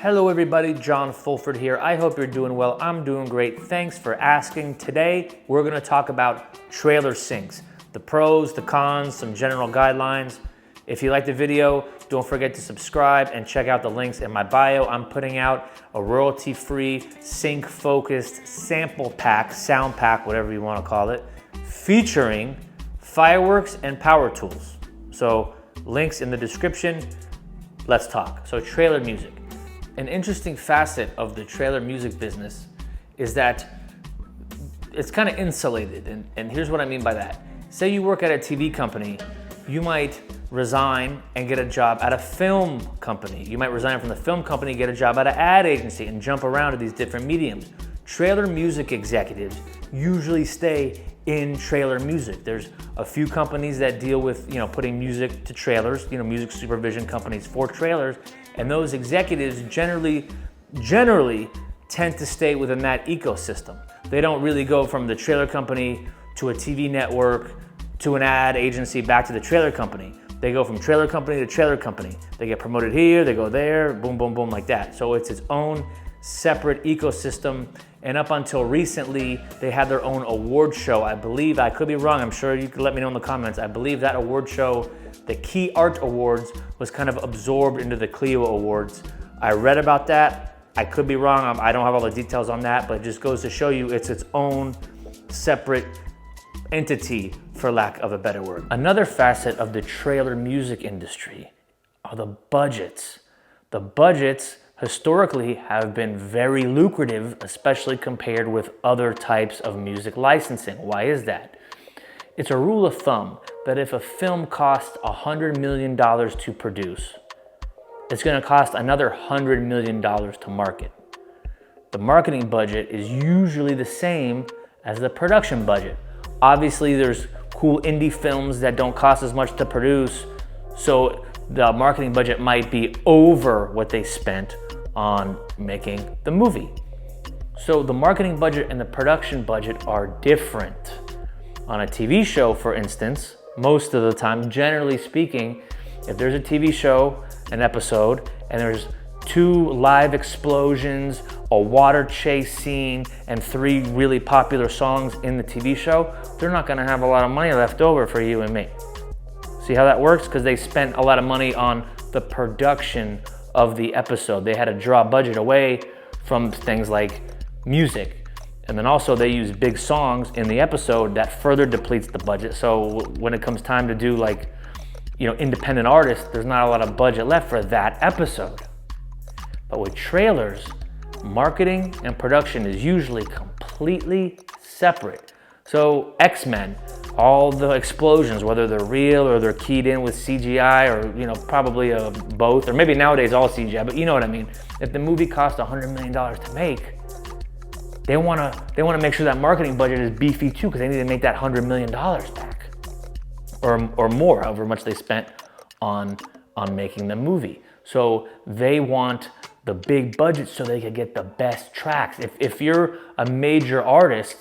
Hello everybody, John Fulford here. I hope you're doing well. I'm doing great. Thanks for asking. Today, we're gonna talk about trailer syncs, the pros, the cons, some general guidelines. If you like the video, don't forget to subscribe and check out the links in my bio. I'm putting out a royalty-free, sync-focused sample pack, sound pack, whatever you wanna call it, featuring fireworks and power tools. So links in the description. Let's talk. So trailer music. An interesting facet of the trailer music business is that it's kind of insulated. And here's what I mean by that. Say you work at a TV company, you might resign and get a job at a film company. You might resign from the film company, get a job at an ad agency and jump around to these different mediums. Trailer music executives usually stay in trailer music. There's a few companies that deal with, putting music to trailers, music supervision companies for trailers, and those executives generally tend to stay within that ecosystem. They don't really go from the trailer company to a TV network to an ad agency back to the trailer company. They go from trailer company to trailer company. They get promoted here, they go there, boom, boom, boom, like that. So it's its own separate ecosystem. And up until recently, they had their own award show. I believe, I could be wrong, I'm sure you could let me know in the comments. I believe that award show, the Key Art Awards, was kind of absorbed into the Clio Awards. I read about that. I could be wrong, I don't have all the details on that, but it just goes to show you it's its own separate entity, for lack of a better word. Another facet of the trailer music industry are the budgets. The budgets historically have been very lucrative, especially compared with other types of music licensing. Why is that? It's a rule of thumb that if a film costs $100 million to produce, it's gonna cost another $100 million to market. The marketing budget is usually the same as the production budget. Obviously, there's cool indie films that don't cost as much to produce, so the marketing budget might be over what they spent on making the movie. So the marketing budget and the production budget are different. On a TV show, for instance, most of the time, generally speaking, if there's a TV show, an episode, and there's 2 live explosions, a water chase scene, and 3 really popular songs in the TV show, they're not gonna have a lot of money left over for you and me. See how that works? Because they spent a lot of money on the production of the episode. They had to draw budget away from things like music. And then also they use big songs in the episode that further depletes the budget. So when it comes time to do independent artists, there's not a lot of budget left for that episode. But with trailers, marketing and production is usually completely separate. So X-Men, all the explosions, whether they're real or they're keyed in with CGI or probably both, or maybe nowadays all CGI, but you know what I mean. If the movie cost $100 million to make, they wanna make sure that marketing budget is beefy too, because they need to make that $100 million back, or more, however much they spent on making the movie. So they want the big budget so they can get the best tracks. If you're a major artist,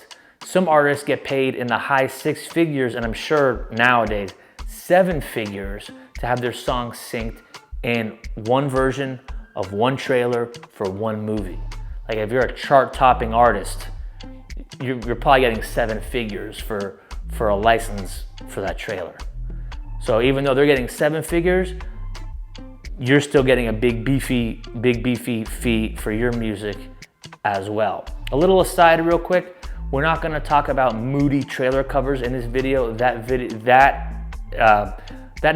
some artists get paid in the high 6 figures, and I'm sure nowadays 7 figures to have their songs synced in one version of one trailer for one movie. Like if you're a chart-topping artist, you're probably getting 7 figures for a license for that trailer. So even though they're getting 7 figures, you're still getting a big beefy fee for your music as well. A little aside real quick, we're not gonna talk about moody trailer covers in this video. That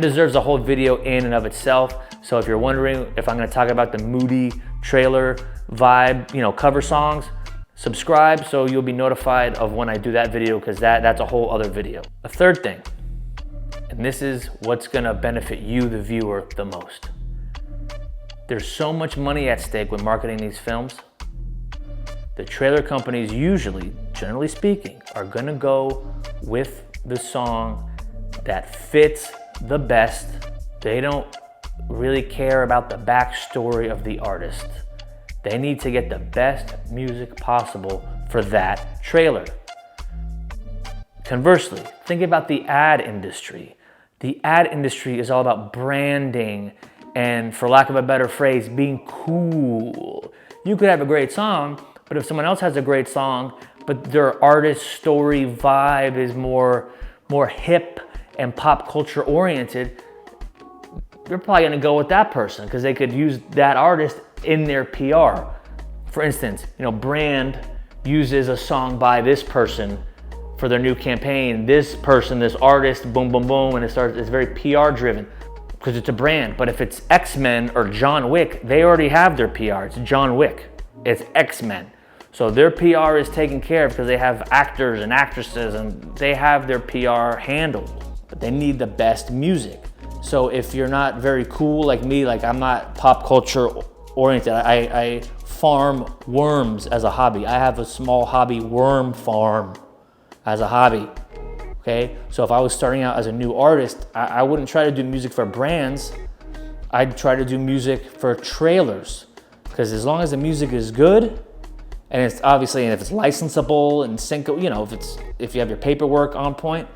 deserves a whole video in and of itself. So if you're wondering if I'm gonna talk about the moody trailer vibe, cover songs, subscribe so you'll be notified of when I do that video, because that's a whole other video. A third thing, and this is what's gonna benefit you, the viewer, the most. There's so much money at stake when marketing these films. The trailer companies usually, generally speaking, are gonna go with the song that fits the best. They don't really care about the backstory of the artist. They need to get the best music possible for that trailer. Conversely, think about the ad industry. The ad industry is all about branding and, for lack of a better phrase, being cool. You could have a great song, but if someone else has a great song, but their artist story vibe is more hip and pop culture oriented, you're probably gonna go with that person because they could use that artist in their PR. For instance, Brand uses a song by this person for their new campaign. This person, this artist, boom, boom, boom, and it's very PR driven because it's a brand. But if it's X-Men or John Wick, they already have their PR. It's John Wick, it's X-Men. So their PR is taken care of because they have actors and actresses and they have their PR handled, but they need the best music. So if you're not very cool like me, like I'm not pop culture oriented, I farm worms as a hobby. I have a small hobby worm farm as a hobby, okay? So if I was starting out as a new artist, I wouldn't try to do music for brands. I'd try to do music for trailers, because as long as the music is good, and it's obviously, and if it's licensable and if you have your paperwork on point,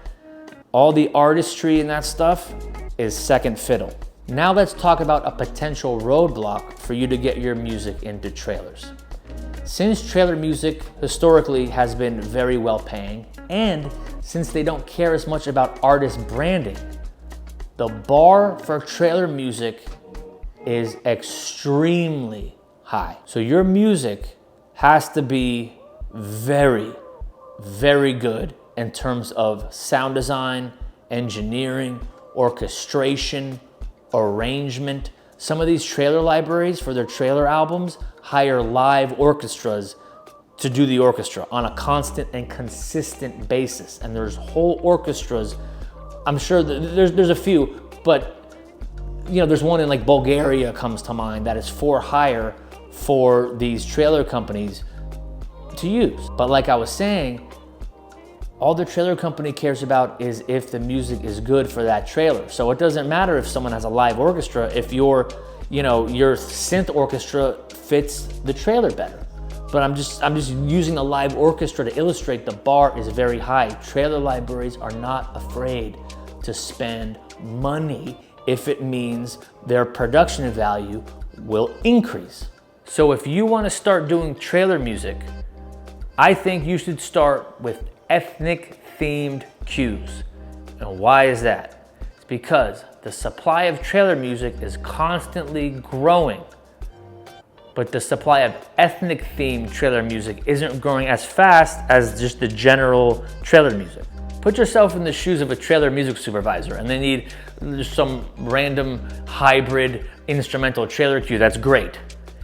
all the artistry and that stuff is second fiddle. Now let's talk about a potential roadblock for you to get your music into trailers. Since trailer music historically has been very well paying, and since they don't care as much about artist branding, the bar for trailer music is extremely high. So your music has to be very, very good in terms of sound design, engineering, orchestration, arrangement. Some of these trailer libraries for their trailer albums hire live orchestras to do the orchestra on a constant and consistent basis. And there's whole orchestras. I'm sure there's a few, but there's one in like Bulgaria comes to mind that is for hire for these trailer companies to use. But like I was saying, all the trailer company cares about is if the music is good for that trailer. So it doesn't matter if someone has a live orchestra if your synth orchestra fits the trailer better. But I'm just using a live orchestra to illustrate the bar is very high. Trailer libraries are not afraid to spend money if it means their production value will increase. So if you want to start doing trailer music, I think you should start with ethnic themed cues. And why is that? It's because the supply of trailer music is constantly growing, but the supply of ethnic themed trailer music isn't growing as fast as just the general trailer music. Put yourself in the shoes of a trailer music supervisor and they need some random hybrid instrumental trailer cue that's great.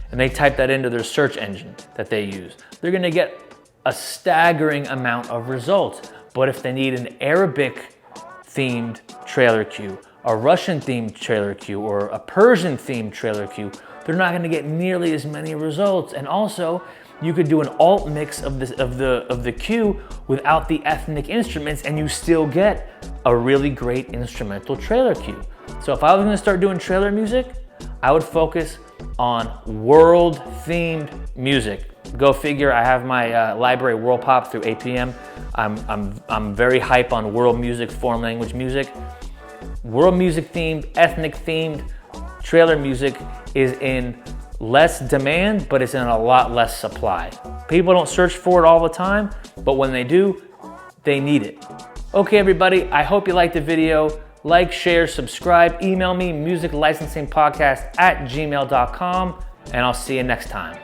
And they type that into their search engine that they use. They're gonna get a staggering amount of results. But if they need an Arabic themed trailer cue, a Russian themed trailer cue, or a Persian themed trailer cue, they're not gonna get nearly as many results. And also, you could do an alt mix of the cue without the ethnic instruments and you still get a really great instrumental trailer cue. So if I was gonna start doing trailer music, I would focus on world themed music. Go figure, I have my library World Pop through APM. I'm very hype on world music, foreign language music. World music themed, ethnic themed trailer music is in less demand, but it's in a lot less supply. People don't search for it all the time, but when they do, they need it. Okay, everybody, I hope you liked the video. Like, share, subscribe, email me, musiclicensingpodcast@gmail.com, and I'll see you next time.